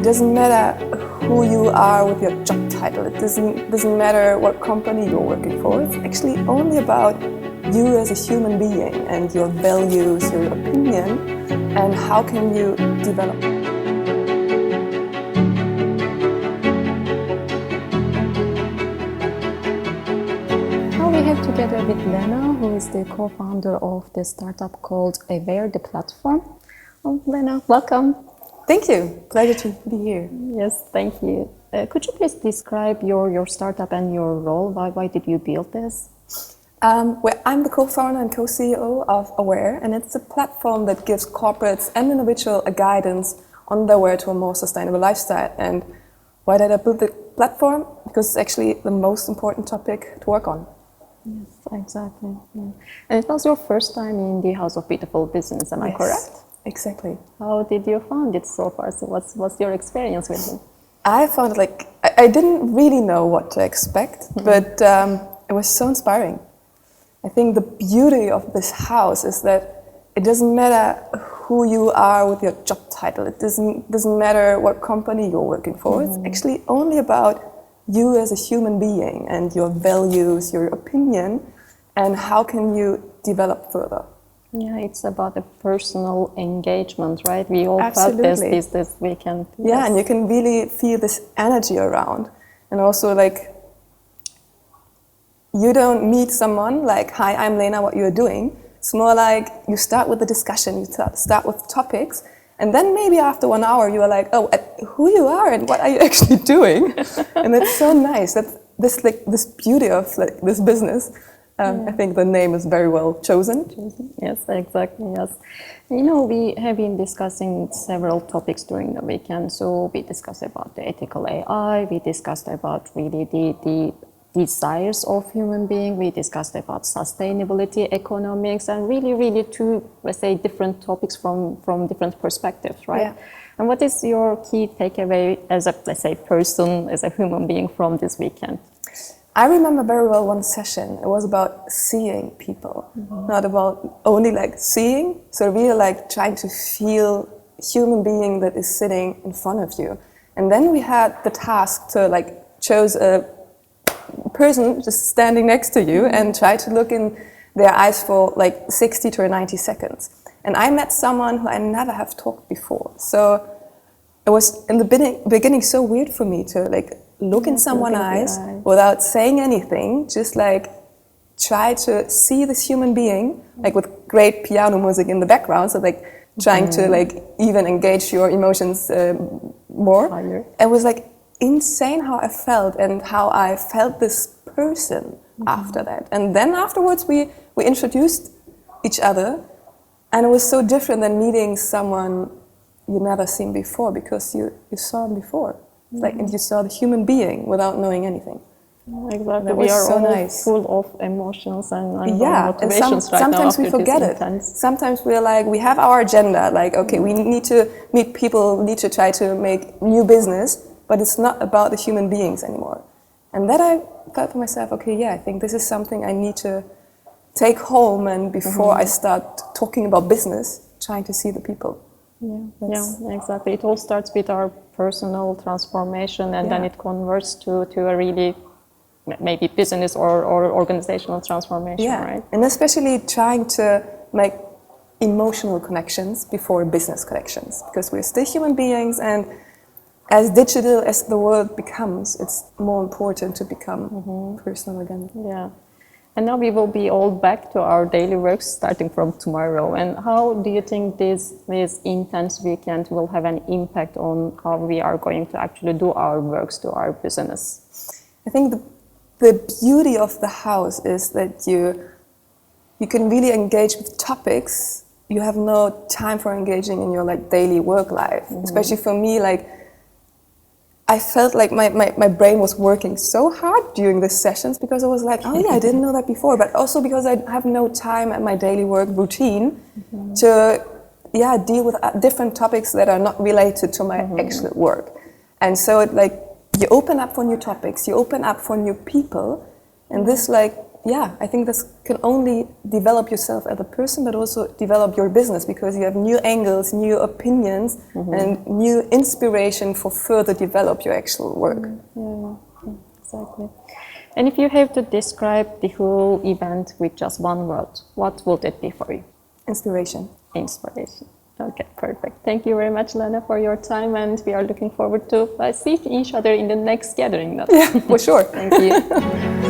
doesn't matter who you are with your job title. It doesn't matter what company you're working for. It's actually only about you as a human being and your values, your opinion, and how can you develop. Now we have together with Lena, who is the co-founder of the startup called Aware, the platform. Lena, welcome. Thank you. Pleasure to be here. Yes, thank you. Could you please describe your startup and your role? Why did you build this? Well, I'm the co-founder and co-CEO of Aware, and it's a platform that gives corporates and individuals a guidance on their way to a more sustainable lifestyle. And why did I build the platform? Because it's actually the most important topic to work on. Yes, exactly. Yeah. And it was your first time in the House of Beautiful Business, am I correct? Exactly. How did you find it so far? So what's your experience with it? I found I didn't really know what to expect, but it was so inspiring. I think the beauty of this house is that it doesn't matter who you are with your job title. It doesn't matter what company you're working for. It's actually only about you as a human being and your values, your opinion, and how can you develop further. Yeah, it's about a personal engagement, right? We all Absolutely. felt this weekend. Yeah, Yes. and you can really feel this energy around. And also you don't meet someone like, hi, I'm Lena, what you're doing. It's more like you start with the discussion, you start with topics, and then maybe after 1 hour you are like, oh, who you are and what are you actually doing? And it's so nice. That this beauty of this business. I think the name is very well chosen. Yes, exactly, yes. You know, we have been discussing several topics during the weekend. So we discussed about the ethical AI, we discussed about really the desires of human beings, we discussed about sustainability, economics, and really two, let's say, different topics from different perspectives, right? Yeah. And what is your key takeaway as a, let's say, person, as a human being from this weekend? I remember very well one session. It was about seeing people, not about only seeing. So really trying to feel human being that is sitting in front of you. And then we had the task to choose a person just standing next to you and try to look in their eyes for 60 to 90 seconds. And I met someone who I never have talked before. So it was in the beginning so weird for me to look in someone's eyes without saying anything, just try to see this human being, with great piano music in the background, so trying to even engage your emotions more. Higher. It was insane how I felt and how I felt this person after that. And then afterwards we introduced each other, and it was so different than meeting someone you never seen before, because you saw him before. And you saw the human being without knowing anything. Exactly. That We are so all nice. full of emotions and and motivations right now. sometimes we forget it. Sometimes we're we have our agenda, okay, we need to meet people, need to try to make new business, but it's not about the human beings anymore. And then I thought to myself, okay, yeah, I think this is something I need to take home, and before I start talking about business, trying to see the people. Yeah, exactly. It all starts with our personal transformation, and then it converts to a really maybe business or organizational transformation, right? And especially trying to make emotional connections before business connections, because we're still human beings, and as digital as the world becomes, it's more important to become personal again. Yeah. And now we will be all back to our daily work starting from tomorrow. And how do you think this intense weekend will have an impact on how we are going to actually do our works, do our business? I think the beauty of the house is that you can really engage with topics. You have no time for engaging in your daily work life. Especially for me, I felt my brain was working so hard during the sessions, because I was oh yeah, I didn't know that before, but also because I have no time at my daily work routine to deal with different topics that are not related to my actual work. And so you open up for new topics, you open up for new people, and this yeah, I think this can only develop yourself as a person, but also develop your business, because you have new angles, new opinions, and new inspiration for further develop your actual work. Yeah, exactly. And if you have to describe the whole event with just one word, what would it be for you? Inspiration. Inspiration. Okay, perfect. Thank you very much, Lena, for your time, and we are looking forward to see each other in the next gathering. Yeah, for sure. Thank you.